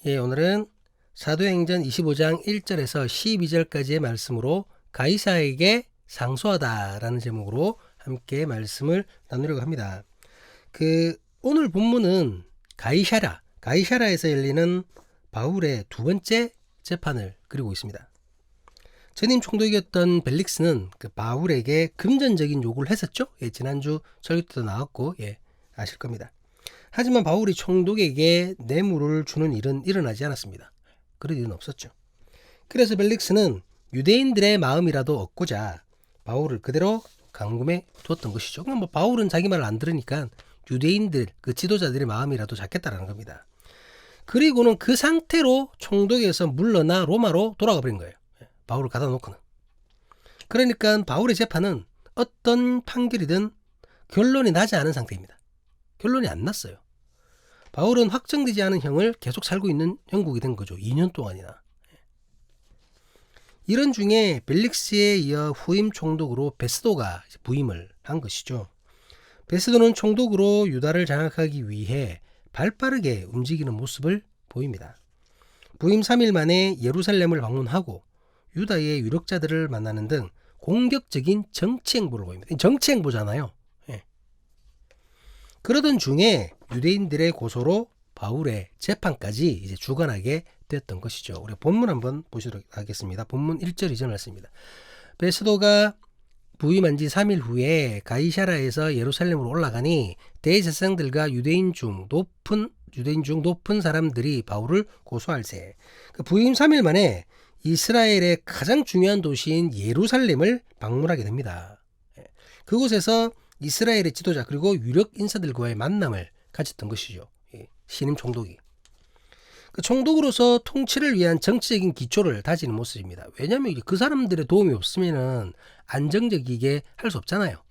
예, 오늘은 사도행전 25장 1절에서 12절까지의 말씀으로 가이사에게 상소하다라는 제목으로 함께 말씀을 나누려고 합니다. 오늘 본문은 가이사라에서 열리는 바울의 두 번째 재판을 그리고 있습니다. 전임 총독이었던 벨릭스는 바울에게 금전적인 요구를 했었죠. 예, 지난주 설교 때도 나왔고, 아실 겁니다. 하지만 바울이 총독에게 뇌물을 주는 일은 일어나지 않았습니다. 그런 일은 없었죠. 그래서 벨릭스는 유대인들의 마음이라도 얻고자 바울을 그대로 감금해 두었던 것이죠. 그럼 바울은 자기 말을 안 들으니까 유대인들, 지도자들의 마음이라도 잡겠다라는 겁니다. 그리고는 그 상태로 총독에서 물러나 로마로 돌아가 버린 거예요. 바울을 가다 놓고는. 그러니까 바울의 재판은 어떤 판결이든 결론이 나지 않은 상태입니다. 결론이 안 났어요. 바울은 확정되지 않은 형을 계속 살고 있는 형국이 된 거죠. 2년 동안이나. 이런 중에 벨릭스에 이어 후임 총독으로 베스도가 부임을 한 것이죠. 베스도는 총독으로 유다를 장악하기 위해 발빠르게 움직이는 모습을 보입니다. 부임 3일 만에 예루살렘을 방문하고 유다의 유력자들을 만나는 등 공격적인 정치 행보를 보입니다. 정치 행보잖아요. 그러던 중에 유대인들의 고소로 바울의 재판까지 이제 주관하게 됐던 것이죠. 우리 본문 한번 보시도록 하겠습니다. 본문 1절 2절 말씀입니다. 베스도가 부임한 지 3일 후에 가이사라에서 예루살렘으로 올라가니 대제사장들과 유대인 중 높은 사람들이 바울을 고소할세. 부임 3일 만에 이스라엘의 가장 중요한 도시인 예루살렘을 방문하게 됩니다. 그곳에서 이스라엘의 지도자 그리고 유력 인사들과의 만남을 가졌던 것이죠. 신임 총독이. 총독으로서 통치를 위한 정치적인 기초를 다지는 모습입니다. 왜냐하면 그 사람들의 도움이 없으면 안정적이게 할 수 없잖아요.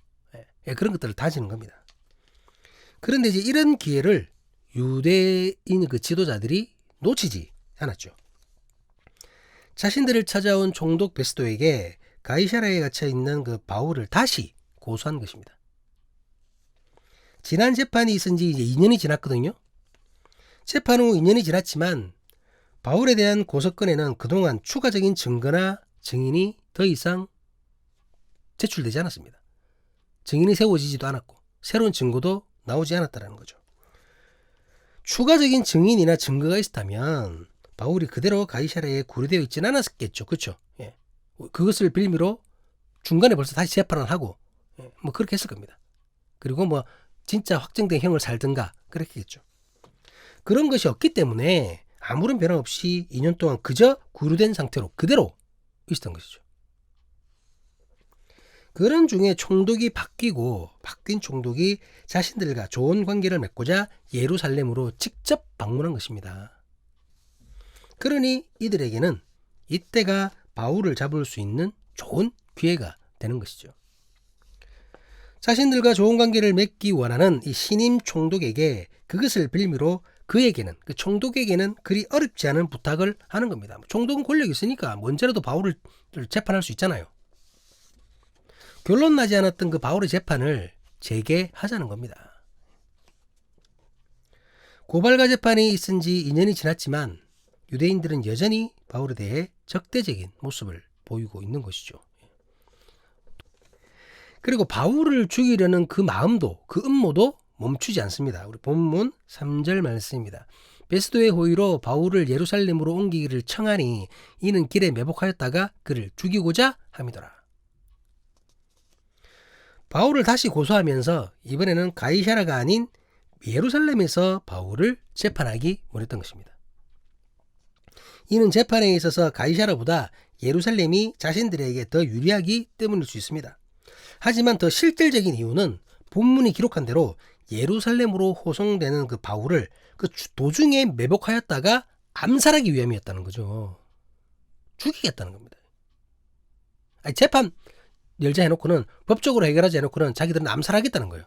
그런 것들을 다지는 겁니다. 그런데 이제 이런 기회를 유대인 지도자들이 놓치지 않았죠. 자신들을 찾아온 총독 베스도에게 가이사라에 갇혀 있는 바울을 다시 고소한 것입니다. 지난 재판이 있은 지 이제 2년이 지났거든요. 재판 후 2년이 지났지만 바울에 대한 고소건에는 그동안 추가적인 증거나 증인이 더 이상 제출되지 않았습니다. 증인이 세워지지도 않았고 새로운 증거도 나오지 않았다는 거죠. 추가적인 증인이나 증거가 있었다면 바울이 그대로 가이사라에 구류되어 있지는 않았겠죠. 그렇죠? 그것을 빌미로 중간에 벌써 다시 재판을 하고 그렇게 했을 겁니다. 그리고 진짜 확정된 형을 살든가 그랬겠죠. 그런 것이 없기 때문에 아무런 변화 없이 2년 동안 그저 구류된 상태로 그대로 있었던 것이죠. 그런 중에 총독이 바뀐 총독이 자신들과 좋은 관계를 맺고자 예루살렘으로 직접 방문한 것입니다. 그러니 이들에게는 이때가 바울을 잡을 수 있는 좋은 기회가 되는 것이죠. 자신들과 좋은 관계를 맺기 원하는 이 신임 총독에게 그것을 빌미로 총독에게는 그리 어렵지 않은 부탁을 하는 겁니다. 총독은 권력이 있으니까 언제라도 바울을 재판할 수 있잖아요. 결론 나지 않았던 바울의 재판을 재개하자는 겁니다. 고발과 재판이 있은 지 2년이 지났지만 유대인들은 여전히 바울에 대해 적대적인 모습을 보이고 있는 것이죠. 그리고 바울을 죽이려는 그 마음도 음모도 멈추지 않습니다. 우리 본문 3절 말씀입니다. 베스도의 호의로 바울을 예루살렘으로 옮기기를 청하니 이는 길에 매복하였다가 그를 죽이고자 함이더라. 바울을 다시 고소하면서 이번에는 가이사라가 아닌 예루살렘에서 바울을 재판하기 원했던 것입니다. 이는 재판에 있어서 가이사라보다 예루살렘이 자신들에게 더 유리하기 때문일 수 있습니다. 하지만 더 실질적인 이유는 본문이 기록한 대로 예루살렘으로 호송되는 바울을 도중에 매복하였다가 암살하기 위함이었다는 거죠. 죽이겠다는 겁니다. 재판 열자 해놓고는 법적으로 해결하지 해놓고는 자기들은 암살하겠다는 거예요.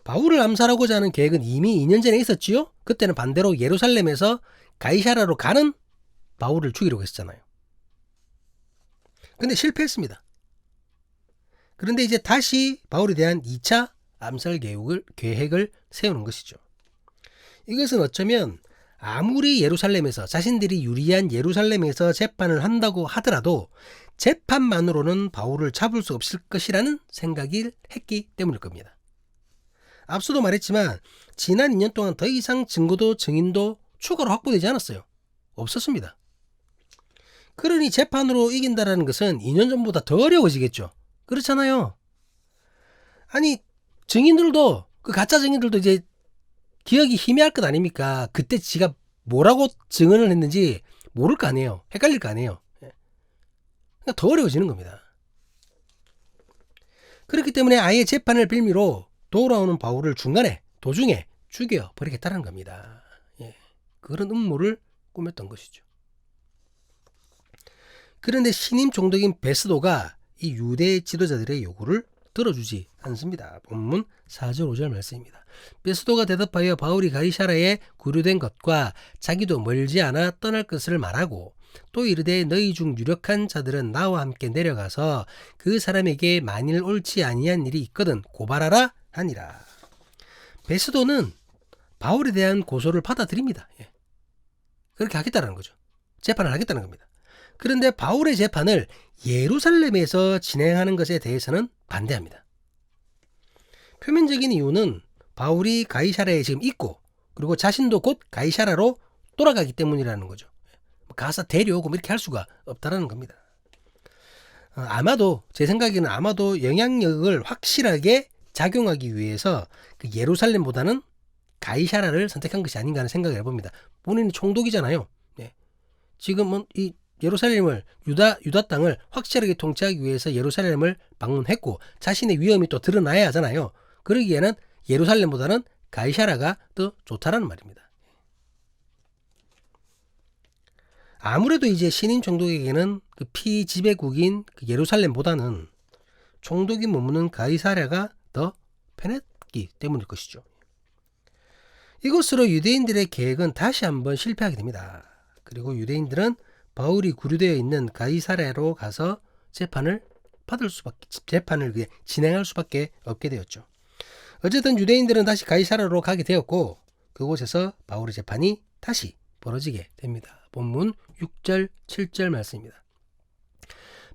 바울을 암살하고자 하는 계획은 이미 2년 전에 있었지요. 그때는 반대로 예루살렘에서 가이사라로 가는 바울을 죽이려고 했잖아요. 근데 실패했습니다. 그런데 이제 다시 바울에 대한 2차 암살 계획을 세우는 것이죠. 이것은 어쩌면 아무리 예루살렘에서 자신들이 유리한 예루살렘에서 재판을 한다고 하더라도 재판만으로는 바울을 잡을 수 없을 것이라는 생각을 했기 때문일 겁니다. 앞서도 말했지만 지난 2년 동안 더 이상 증거도 증인도 추가로 확보되지 않았어요. 없었습니다. 그러니 재판으로 이긴다라는 것은 2년 전보다 더 어려워지겠죠. 그렇잖아요. 아니 증인들도 그 가짜 증인들도 이제 기억이 희미할 것 아닙니까? 그때 지가 뭐라고 증언을 했는지 모를 거 아니에요. 헷갈릴 거 아니에요. 그러니까 더 어려워지는 겁니다. 그렇기 때문에 아예 재판을 빌미로 돌아오는 바울을 도중에 죽여버리겠다는 겁니다. 그런 음모를 꾸몄던 것이죠. 그런데 신임 총독인 베스도가 이 유대 지도자들의 요구를 들어주지 않습니다. 본문 4절 5절 말씀입니다. 베스도가 대답하여 바울이 가이사라에 구류된 것과 자기도 멀지 않아 떠날 것을 말하고 또 이르되 너희 중 유력한 자들은 나와 함께 내려가서 그 사람에게 만일 옳지 아니한 일이 있거든 고발하라 하니라. 베스도는 바울에 대한 고소를 받아들입니다. 그렇게 하겠다는 거죠. 재판을 하겠다는 겁니다. 그런데 바울의 재판을 예루살렘에서 진행하는 것에 대해서는 반대합니다. 표면적인 이유는 바울이 가이사라에 지금 있고 그리고 자신도 곧 가이사라로 돌아가기 때문이라는 거죠. 가서 데려오고 이렇게 할 수가 없다는 겁니다. 아마도 제 생각에는 영향력을 확실하게 작용하기 위해서 그 예루살렘보다는 가이사라를 선택한 것이 아닌가 하는 생각을 해봅니다. 본인이 총독이잖아요. 지금은 이 예루살렘을 유다 땅을 확실하게 통치하기 위해서 예루살렘을 방문했고 자신의 위험이 또 드러나야 하잖아요. 그러기에는 예루살렘보다는 가이사라가 더 좋다라는 말입니다. 아무래도 이제 신임 총독에게는 그 피지배국인 그 예루살렘보다는 총독이 머무는 가이사랴가 더 편했기 때문일 것이죠. 이것으로 유대인들의 계획은 다시 한번 실패하게 됩니다. 그리고 유대인들은 바울이 구류되어 있는 가이사랴로 가서 재판을 진행할 수밖에 없게 되었죠. 어쨌든 유대인들은 다시 가이사랴로 가게 되었고 그곳에서 바울의 재판이 다시 벌어지게 됩니다. 본문 6절 7절 말씀입니다.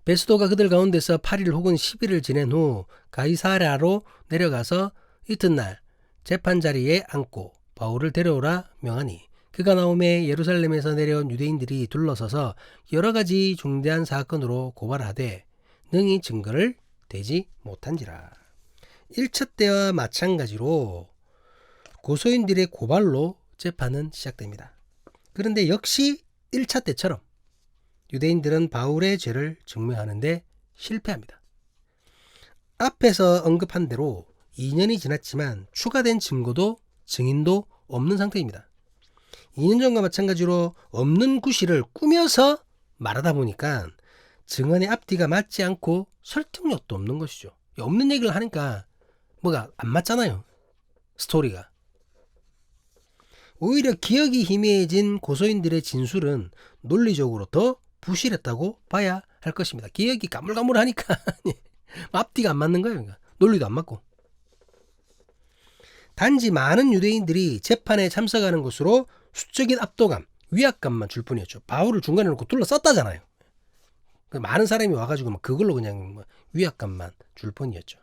베스도가 그들 가운데서 8일 혹은 10일을 지낸 후 가이사랴로 내려가서 이튿날 재판 자리에 앉고 바울을 데려오라 명하니 그가 나오매 예루살렘에서 내려온 유대인들이 둘러서서 여러 가지 중대한 사건으로 고발하되 능히 증거를 대지 못한지라. 1차 때와 마찬가지로 고소인들의 고발로 재판은 시작됩니다. 그런데 역시 1차 때처럼 유대인들은 바울의 죄를 증명하는데 실패합니다. 앞에서 언급한 대로 2년이 지났지만 추가된 증거도 증인도 없는 상태입니다. 2년 전과 마찬가지로 없는 구실을 꾸며서 말하다 보니까 증언의 앞뒤가 맞지 않고 설득력도 없는 것이죠. 없는 얘기를 하니까 뭐가 안 맞잖아요. 스토리가. 오히려 기억이 희미해진 고소인들의 진술은 논리적으로 더 부실했다고 봐야 할 것입니다. 기억이 가물가물하니까 앞뒤가 안 맞는 거예요. 논리도 안 맞고. 단지 많은 유대인들이 재판에 참석하는 것으로 수적인 압도감, 위압감만 줄 뿐이었죠. 바울을 중간에 놓고 둘러쌌다잖아요. 많은 사람이 와가지고 그걸로 그냥 위압감만 줄 뿐이었죠.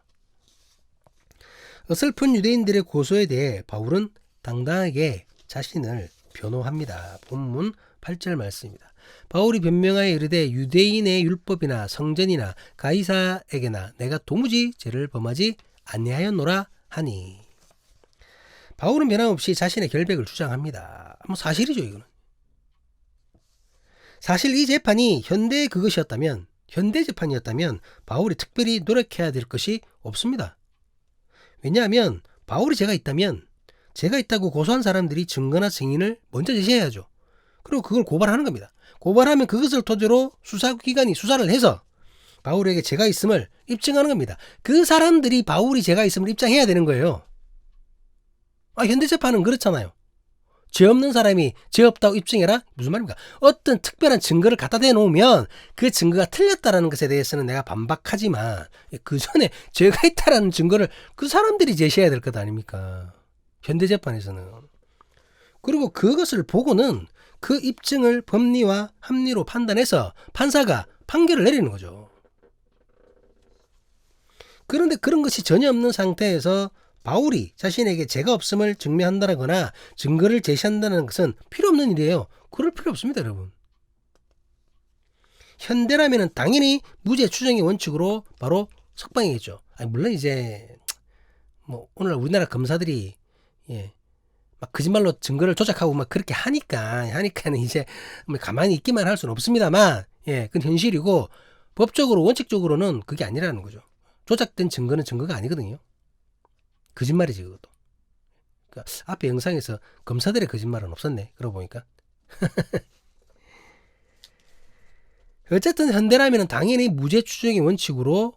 어설픈 유대인들의 고소에 대해 바울은 당당하게 자신을 변호합니다. 본문 8절 말씀입니다. 바울이 변명하여 이르되 유대인의 율법이나 성전이나 가이사에게나 내가 도무지 죄를 범하지 아니하였노라 하니. 바울은 변함없이 자신의 결백을 주장합니다. 사실이죠, 이거는. 사실 이 재판이 현대 재판이었다면 바울이 특별히 노력해야 될 것이 없습니다. 왜냐하면 바울이 죄가 있다고 고소한 사람들이 증거나 증인을 먼저 제시해야죠. 그리고 그걸 고발하는 겁니다. 고발하면 그것을 토대로 수사기관이 수사를 해서 바울에게 죄가 있음을 입증하는 겁니다. 그 사람들이 바울이 죄가 있음을 입증해야 되는 거예요. 현대재판은 그렇잖아요. 죄 없는 사람이 죄 없다고 입증해라? 무슨 말입니까? 어떤 특별한 증거를 갖다 대놓으면 그 증거가 틀렸다는 것에 대해서는 내가 반박하지만 그 전에 죄가 있다라는 증거를 그 사람들이 제시해야 될 것 아닙니까? 현대재판에서는. 그리고 그것을 보고는 그 입증을 법리와 합리로 판단해서 판사가 판결을 내리는 거죠. 그런데 그런 것이 전혀 없는 상태에서 바울이 자신에게 죄가 없음을 증명한다거나 증거를 제시한다는 것은 필요 없는 일이에요. 그럴 필요 없습니다, 여러분. 현대라면 당연히 무죄 추정의 원칙으로 바로 석방이겠죠. 물론 이제 뭐 오늘날 우리나라 검사들이 막 거짓말로 증거를 조작하고 막 그렇게 하니까는 이제 가만히 있기만 할 수는 없습니다만, 그건 현실이고 법적으로 원칙적으로는 그게 아니라는 거죠. 조작된 증거는 증거가 아니거든요. 거짓말이지 그것도. 그러니까 앞에 영상에서 검사들의 거짓말은 없었네. 그러고 보니까. 어쨌든 현대라면 당연히 무죄 추정의 원칙으로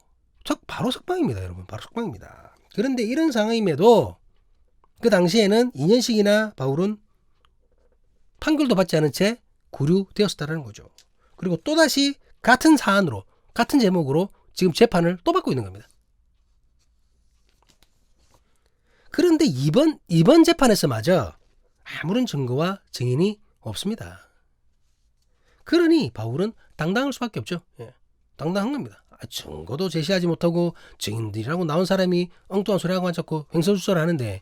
바로 석방입니다, 여러분. 바로 석방입니다. 그런데 이런 상황임에도 그 당시에는 2년씩이나 바울은 판결도 받지 않은 채 구류되었다는 거죠. 그리고 또다시 같은 사안으로, 같은 제목으로 지금 재판을 또 받고 있는 겁니다. 그런데 이번 재판에서마저 아무런 증거와 증인이 없습니다. 그러니 바울은 당당할 수밖에 없죠. 당당한 겁니다. 증거도 제시하지 못하고 증인들이라고 나온 사람이 엉뚱한 소리하고 앉았고 횡설수설 하는데.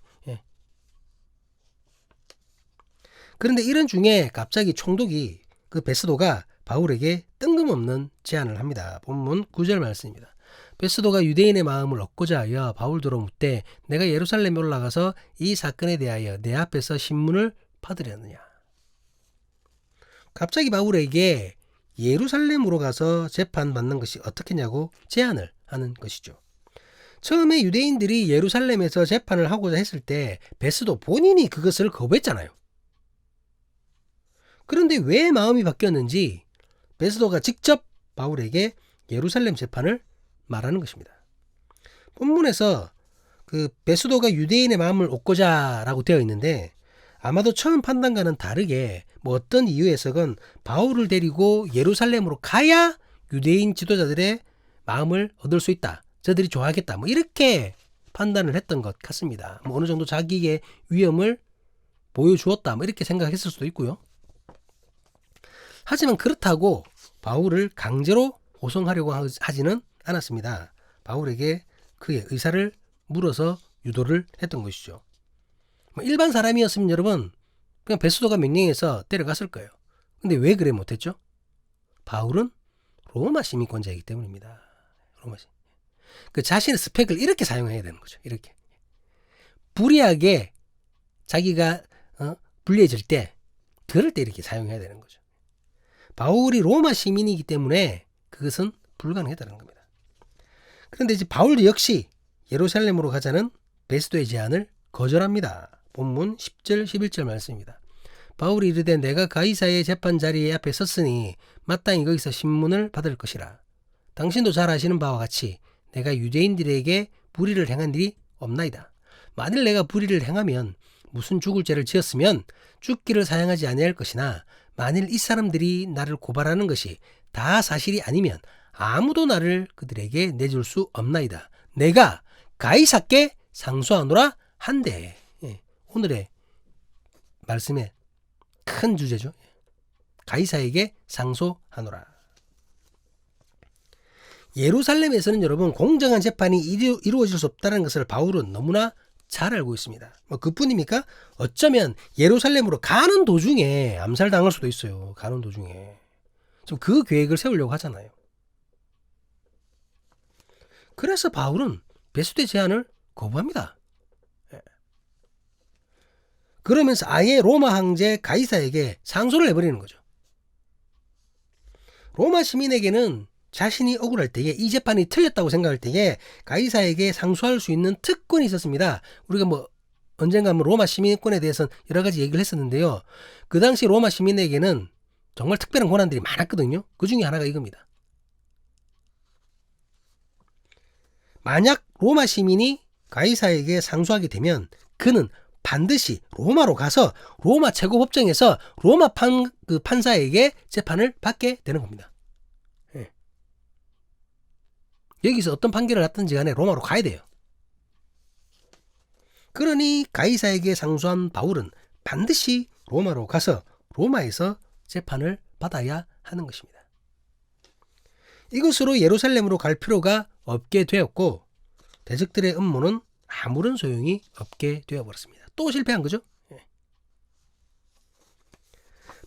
그런데 이런 중에 갑자기 총독이 그 베스도가 바울에게 뜬금없는 제안을 합니다. 본문 9절 말씀입니다. 베스도가 유대인의 마음을 얻고자 하여 바울더러 묻되 내가 예루살렘에 올라가서 이 사건에 대하여 내 앞에서 신문을 받으려느냐. 갑자기 바울에게 예루살렘으로 가서 재판받는 것이 어떻겠냐고 제안을 하는 것이죠. 처음에 유대인들이 예루살렘에서 재판을 하고자 했을 때 베스도 본인이 그것을 거부했잖아요. 그런데 왜 마음이 바뀌었는지 베스도가 직접 바울에게 예루살렘 재판을 말하는 것입니다. 본문에서 그 베스도가 유대인의 마음을 얻고자 라고 되어 있는데 아마도 처음 판단과는 다르게 어떤 이유에서건 바울을 데리고 예루살렘으로 가야 유대인 지도자들의 마음을 얻을 수 있다. 저들이 좋아하겠다. 이렇게 판단을 했던 것 같습니다. 어느 정도 자기의 위험을 보여주었다. 이렇게 생각했을 수도 있고요. 하지만 그렇다고 바울을 강제로 호송하려고 하지는 않았습니다. 바울에게 그의 의사를 물어서 유도를 했던 것이죠. 일반 사람이었으면 여러분 그냥 베스도가 명령해서 데려갔을 거예요. 근데 왜 그래 못했죠? 바울은 로마 시민권자이기 때문입니다. 로마 시민. 그 자신의 스펙을 이렇게 사용해야 되는 거죠. 이렇게 불리하게 자기가 불리해질 때 그럴 때 이렇게 사용해야 되는 거죠. 바울이 로마 시민이기 때문에 그것은 불가능했다는 겁니다. 그런데 이제 바울도 역시 예루살렘으로 가자는 베스도의 제안을 거절합니다. 본문 10절 11절 말씀입니다. 바울이 이르되 내가 가이사의 재판 자리에 앞에 섰으니 마땅히 거기서 신문을 받을 것이라. 당신도 잘 아시는 바와 같이 내가 유대인들에게 불의를 행한 일이 없나이다. 만일 내가 불의를 행하면 무슨 죽을 죄를 지었으면 죽기를 사양하지 아니할 것이나 만일 이 사람들이 나를 고발하는 것이 다 사실이 아니면 아무도 나를 그들에게 내줄 수 없나이다. 내가 가이사께 상소하노라 한데. 오늘의 말씀의 큰 주제죠. 가이사에게 상소하노라. 예루살렘에서는 여러분 공정한 재판이 이루어질 수 없다는 것을 바울은 너무나 잘 알고 있습니다. 그뿐입니까? 어쩌면 예루살렘으로 가는 도중에 암살당할 수도 있어요. 가는 도중에. 지금 그 계획을 세우려고 하잖아요. 그래서 바울은 베스도의 제안을 거부합니다. 그러면서 아예 로마 황제 가이사에게 상소를 해버리는 거죠. 로마 시민에게는 자신이 억울할 때에 이 재판이 틀렸다고 생각할 때에 가이사에게 상소할 수 있는 특권이 있었습니다. 우리가 언젠가 로마 시민권에 대해서는 여러 가지 얘기를 했었는데요. 그 당시 로마 시민에게는 정말 특별한 권한들이 많았거든요. 그 중에 하나가 이겁니다. 만약 로마 시민이 가이사에게 상소하게 되면 그는 반드시 로마로 가서 로마 최고법정에서 로마 판사에게 재판을 받게 되는 겁니다. 여기서 어떤 판결을 났든지 간에 로마로 가야 돼요. 그러니 가이사에게 상소한 바울은 반드시 로마로 가서 로마에서 재판을 받아야 하는 것입니다. 이것으로 예루살렘으로 갈 필요가 없게 되었고 대적들의 음모는 아무런 소용이 없게 되어버렸습니다. 또 실패한 거죠.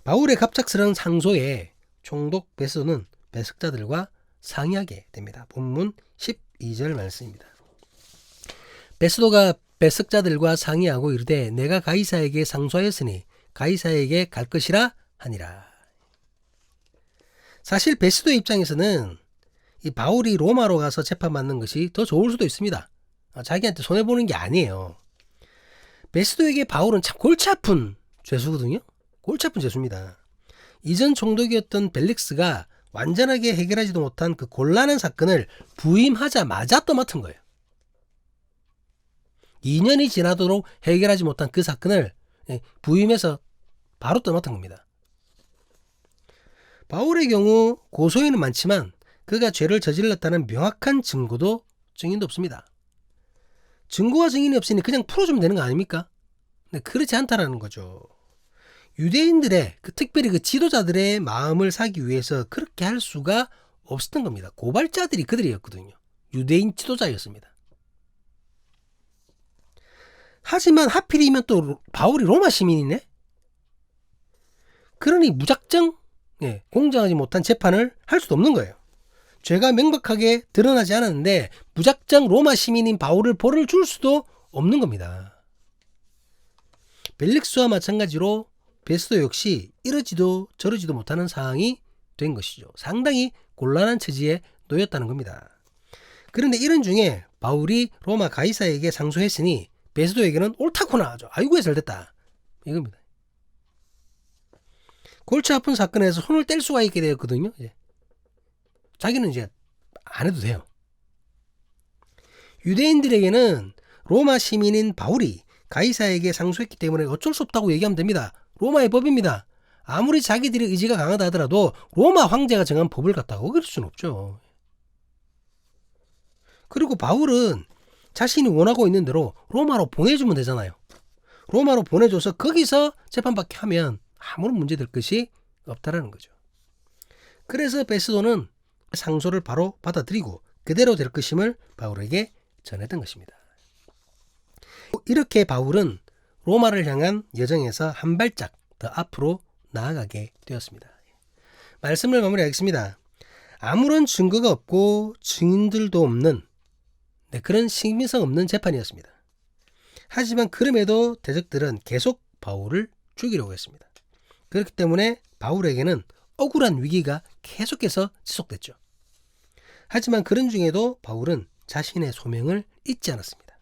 바울의 갑작스러운 상소에 총독 베스도는 배석자들과 상의하게 됩니다. 본문 12절 말씀입니다. 베스도가 배석자들과 상의하고 이르되 내가 가이사에게 상소하였으니 가이사에게 갈 것이라 하니라. 사실 베스도 입장에서는 이 바울이 로마로 가서 재판받는 것이 더 좋을 수도 있습니다. 자기한테 손해보는 게 아니에요. 베스도에게 바울은 참 골치 아픈 죄수거든요. 골치 아픈 죄수입니다. 이전 총독이었던 벨릭스가 완전하게 해결하지도 못한 그 곤란한 사건을 부임하자마자 떠맡은 거예요. 2년이 지나도록 해결하지 못한 그 사건을 부임해서 바로 떠맡은 겁니다. 바울의 경우 고소인은 많지만 그가 죄를 저질렀다는 명확한 증거도 증인도 없습니다. 증거와 증인이 없으니 그냥 풀어주면 되는 거 아닙니까? 근데 그렇지 않다라는 거죠. 유대인들의 특별히 그 지도자들의 마음을 사기 위해서 그렇게 할 수가 없었던 겁니다. 고발자들이 그들이었거든요. 유대인 지도자였습니다. 하지만 하필이면 또 바울이 로마 시민이네? 그러니 무작정 공정하지 못한 재판을 할 수도 없는 거예요. 죄가 명백하게 드러나지 않았는데 무작정 로마 시민인 바울을 벌을 줄 수도 없는 겁니다. 벨릭스와 마찬가지로 베스도 역시 이러지도 저러지도 못하는 상황이 된 것이죠. 상당히 곤란한 처지에 놓였다는 겁니다. 그런데 이런 중에 바울이 로마 가이사에게 상소했으니 베스도에게는 옳다구나. 아이고야 잘됐다. 이겁니다. 골치 아픈 사건에서 손을 뗄 수가 있게 되었거든요. 자기는 이제 안 해도 돼요. 유대인들에게는 로마 시민인 바울이 가이사에게 상소했기 때문에 어쩔 수 없다고 얘기하면 됩니다. 로마의 법입니다. 아무리 자기들의 의지가 강하다 하더라도 로마 황제가 정한 법을 갖다가 어길 수는 없죠. 그리고 바울은 자신이 원하고 있는 대로 로마로 보내주면 되잖아요. 로마로 보내줘서 거기서 재판받게 하면 아무런 문제될 것이 없다라는 거죠. 그래서 베스도는 상소를 바로 받아들이고 그대로 될 것임을 바울에게 전했던 것입니다. 이렇게 바울은 로마를 향한 여정에서 한 발짝 더 앞으로 나아가게 되었습니다. 말씀을 마무리하겠습니다. 아무런 증거가 없고 증인들도 없는 그런 신빙성 없는 재판이었습니다. 하지만 그럼에도 대적들은 계속 바울을 죽이려고 했습니다. 그렇기 때문에 바울에게는 억울한 위기가 계속해서 지속됐죠. 하지만 그런 중에도 바울은 자신의 소명을 잊지 않았습니다.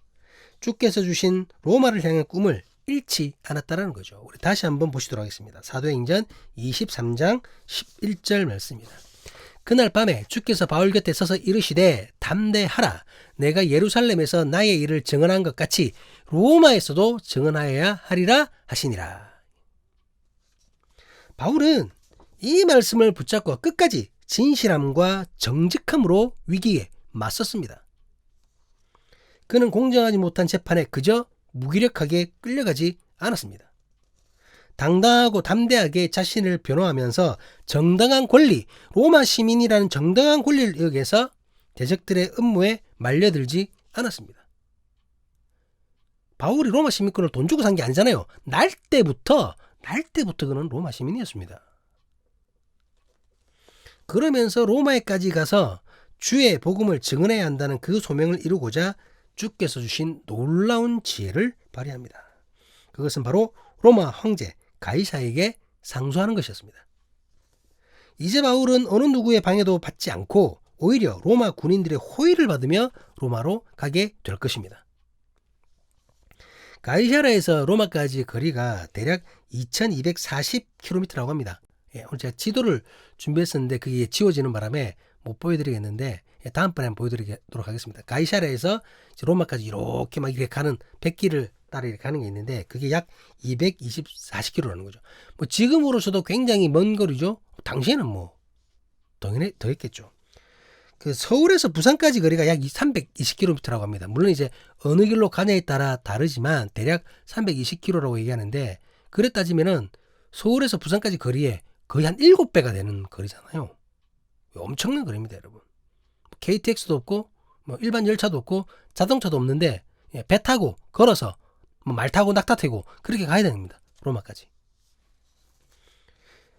주께서 주신 로마를 향한 꿈을 잃지 않았다는 거죠. 우리 다시 한번 보시도록 하겠습니다. 사도행전 23장 11절 말씀입니다. 그날 밤에 주께서 바울 곁에 서서 이르시되 담대하라. 내가 예루살렘에서 나의 일을 증언한 것 같이 로마에서도 증언하여야 하리라 하시니라. 바울은 이 말씀을 붙잡고 끝까지 진실함과 정직함으로 위기에 맞섰습니다. 그는 공정하지 못한 재판에 그저 무기력하게 끌려가지 않았습니다. 당당하고 담대하게 자신을 변호하면서 정당한 권리, 로마 시민이라는 정당한 권리를 이용해서 대적들의 음모에 말려들지 않았습니다. 바울이 로마 시민권을 돈 주고 산 게 아니잖아요. 날 때부터 그는 로마 시민이었습니다. 그러면서 로마에까지 가서 주의 복음을 증언해야 한다는 그 소명을 이루고자 주께서 주신 놀라운 지혜를 발휘합니다. 그것은 바로 로마 황제 가이사에게 상소하는 것이었습니다. 이제 바울은 어느 누구의 방해도 받지 않고 오히려 로마 군인들의 호의를 받으며 로마로 가게 될 것입니다. 가이사라에서 로마까지 거리가 대략 2240km라고 합니다. 오늘 제가 지도를 준비했었는데 그게 지워지는 바람에 못 보여드리겠는데 다음번에 한번 보여드리도록 하겠습니다. 가이사라에서 로마까지 이렇게 막 이렇게 가는 백길을 따라 이렇게 가는 게 있는데 그게 약 240km라는 거죠. 뭐 지금으로서도 굉장히 먼 거리죠. 당시에는 뭐 당연히 더 했겠죠. 그 서울에서 부산까지 거리가 약 320km라고 합니다. 물론 이제 어느 길로 가냐에 따라 다르지만 대략 320km라고 얘기하는데 그래 따지면은 서울에서 부산까지 거리에 거의 한 7배가 되는 거리잖아요. 엄청난 거리입니다, 여러분. KTX도 없고 뭐 일반 열차도 없고 자동차도 없는데 배 타고 걸어서 뭐 말 타고 낙타 타고 그렇게 가야 됩니다. 로마까지.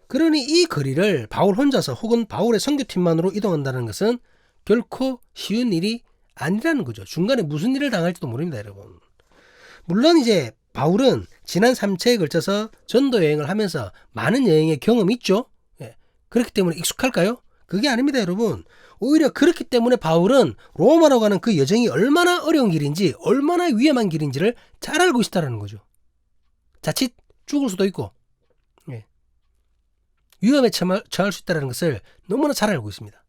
그러니 이 거리를 바울 혼자서 혹은 바울의 선교팀만으로 이동한다는 것은 결코 쉬운 일이 아니라는 거죠. 중간에 무슨 일을 당할지도 모릅니다, 여러분. 물론 이제 바울은 지난 3차에 걸쳐서 전도 여행을 하면서 많은 여행의 경험이 있죠. 그렇기 때문에 익숙할까요? 그게 아닙니다, 여러분. 오히려 그렇기 때문에 바울은 로마로 가는 그 여정이 얼마나 어려운 길인지, 얼마나 위험한 길인지를 잘 알고 있다는 거죠. 자칫 죽을 수도 있고 위험에 처할 수 있다는 것을 너무나 잘 알고 있습니다.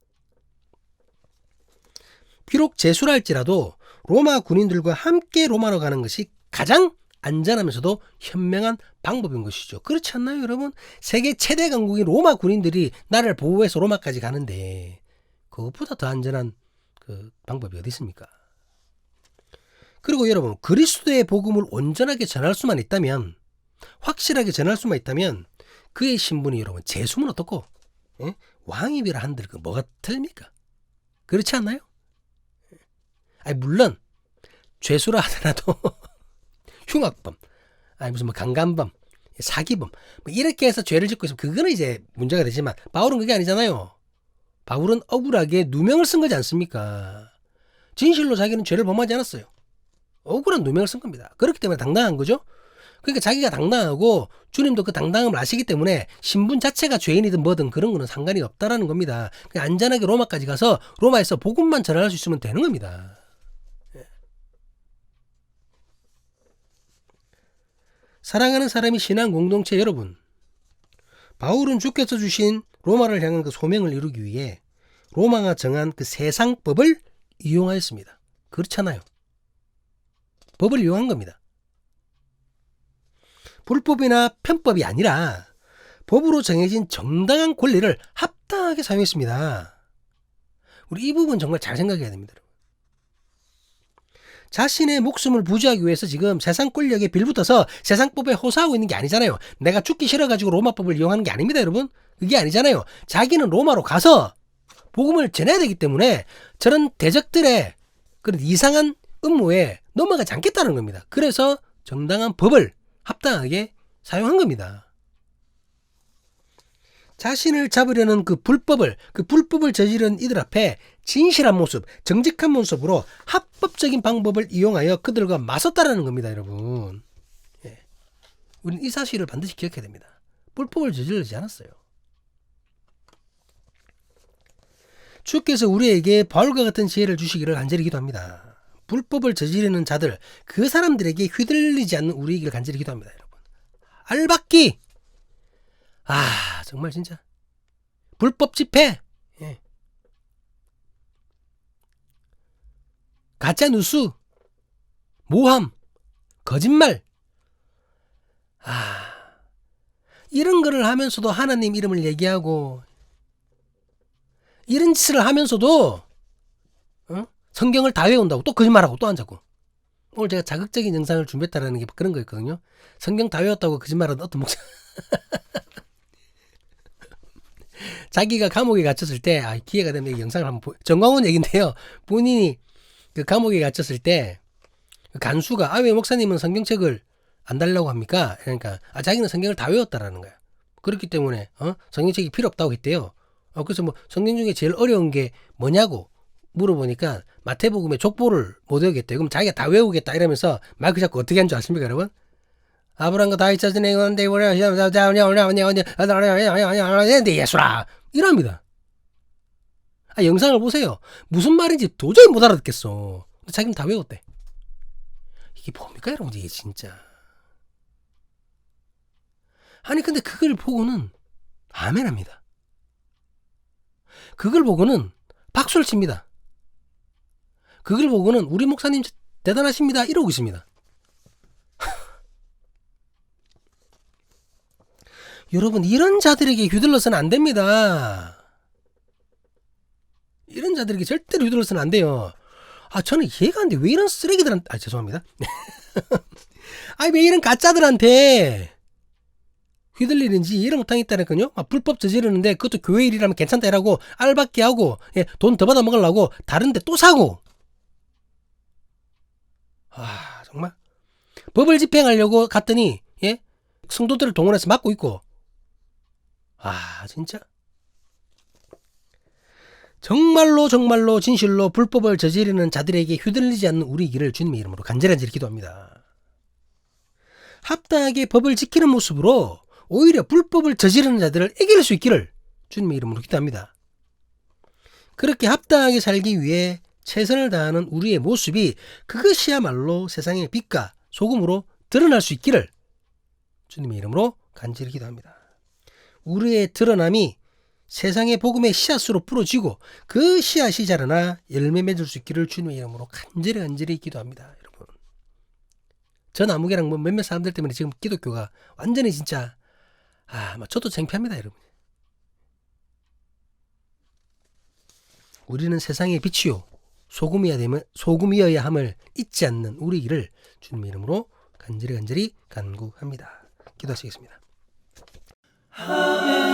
비록 제수라 할지라도 로마 군인들과 함께 로마로 가는 것이 가장 안전하면서도 현명한 방법인 것이죠. 그렇지 않나요, 여러분? 세계 최대 강국인 로마 군인들이 나를 보호해서 로마까지 가는데 그것보다 더 안전한 그 방법이 어디 있습니까? 그리고 여러분, 그리스도의 복음을 온전하게 전할 수만 있다면, 확실하게 전할 수만 있다면 그의 신분이 여러분 제수면 어떻고 왕이비라 한들 그 뭐가 틀립니까? 그렇지 않나요? 아니 물론 죄수라 하더라도 흉악범, 아니 무슨 뭐 강간범, 사기범 뭐 이렇게 해서 죄를 짓고 있으면 그거는 이제 문제가 되지만 바울은 그게 아니잖아요. 바울은 억울하게 누명을 쓴 거지 않습니까? 진실로 자기는 죄를 범하지 않았어요. 억울한 누명을 쓴 겁니다. 그렇기 때문에 당당한 거죠. 그러니까 자기가 당당하고 주님도 그 당당함을 아시기 때문에 신분 자체가 죄인이든 뭐든 그런 거는 상관이 없다라는 겁니다. 그냥 안전하게 로마까지 가서 로마에서 복음만 전할 수 있으면 되는 겁니다. 사랑하는 사람이 신앙 공동체 여러분, 바울은 주께서 주신 로마를 향한 그 소명을 이루기 위해 로마가 정한 그 세상법을 이용하였습니다. 그렇잖아요. 법을 이용한 겁니다. 불법이나 편법이 아니라 법으로 정해진 정당한 권리를 합당하게 사용했습니다. 우리 이 부분 정말 잘 생각해야 됩니다. 자신의 목숨을 부지하기 위해서 지금 세상 권력에 빌붙어서 세상법에 호소하고 있는 게 아니잖아요. 내가 죽기 싫어가지고 로마법을 이용하는 게 아닙니다, 여러분. 그게 아니잖아요. 자기는 로마로 가서 복음을 전해야 되기 때문에 저런 대적들의 그런 이상한 음모에 넘어가지 않겠다는 겁니다. 그래서 정당한 법을 합당하게 사용한 겁니다. 자신을 잡으려는 그 불법을 저지른 이들 앞에 진실한 모습, 정직한 모습으로 합법적인 방법을 이용하여 그들과 맞섰다라는 겁니다, 여러분. 우리는 이 사실을 반드시 기억해야 됩니다. 불법을 저지르지 않았어요. 주께서 우리에게 바울과 같은 지혜를 주시기를 간절히 기도합니다. 불법을 저지르는 자들, 그 사람들에게 휘둘리지 않는 우리에게 간절히 기도합니다, 여러분. 알박기! 정말 진짜. 불법 집회! 가짜 뉴스, 모함, 거짓말. 이런 거를 하면서도 하나님 이름을 얘기하고, 이런 짓을 하면서도 성경을 다 외운다고 또 거짓말하고 또 앉았고. 오늘 제가 자극적인 영상을 준비했다라는 게 그런 거였거든요. 성경 다 외웠다고 거짓말하던 어떤 목사. 자기가 감옥에 갇혔을 때, 기회가 되면 이 영상을 한번 정광훈 얘기인데요. 본인이 그 감옥에 갇혔을 때 간수가 왜 목사님은 성경책을 안 달라고 합니까? 그러니까 자기는 성경을 다 외웠다라는 거야. 그렇기 때문에 성경책이 필요 없다고 했대요. 그래서 뭐 성경 중에 제일 어려운 게 뭐냐고 물어보니까 마태복음의 족보를 못 외우겠대요. 그럼 자기가 다 외우겠다 이러면서 마이크 잡고 어떻게 한 줄 아십니까, 여러분? 아브람과 다윗 자손의 원대 예수라 이럽니다. 영상을 보세요. 무슨 말인지 도저히 못 알아듣겠어. 자기는 다 외웠대. 이게 뭡니까, 여러분? 이게 진짜. 아니 근데 그걸 보고는 아멘합니다. 그걸 보고는 박수를 칩니다. 그걸 보고는 우리 목사님 대단하십니다 이러고 있습니다. 여러분, 이런 자들에게 휘둘러서는 안 됩니다. 이런 자들에게 절대로 휘둘러서는 안 돼요. 저는 이해가 안 돼. 왜 이런 쓰레기들한테, 죄송합니다. 왜 이런 가짜들한테 휘둘리는지 이해를 못하겠다니까요. 막 불법 저지르는데 그것도 교회 일이라면 괜찮다 이라고 알받게 하고, 예, 돈 더 받아 먹으려고 다른데 또 사고. 아, 정말 법을 집행하려고 갔더니, 예, 성도들을 동원해서 막고 있고. 아, 진짜 정말로 정말로 진실로 불법을 저지르는 자들에게 휘둘리지 않는 우리 길을 주님의 이름으로 간절히 기도합니다. 합당하게 법을 지키는 모습으로 오히려 불법을 저지르는 자들을 이길 수 있기를 주님의 이름으로 기도합니다. 그렇게 합당하게 살기 위해 최선을 다하는 우리의 모습이 그것이야말로 세상의 빛과 소금으로 드러날 수 있기를 주님의 이름으로 간절히 기도합니다. 우리의 드러남이 세상의 복음의 씨앗으로 뿌려지고 그 씨앗이 자라나 열매 맺을 수 있기를 주님의 이름으로 간절히 기도합니다. 여러분, 저 나무개랑 뭐 몇몇 사람들 때문에 지금 기독교가 완전히 진짜 저도 창피합니다. 여러분, 우리는 세상의 빛이요 소금이어야 함을 잊지 않는 우리 길을 주님의 이름으로 간절히 간구합니다. 기도하시겠습니다. 아멘.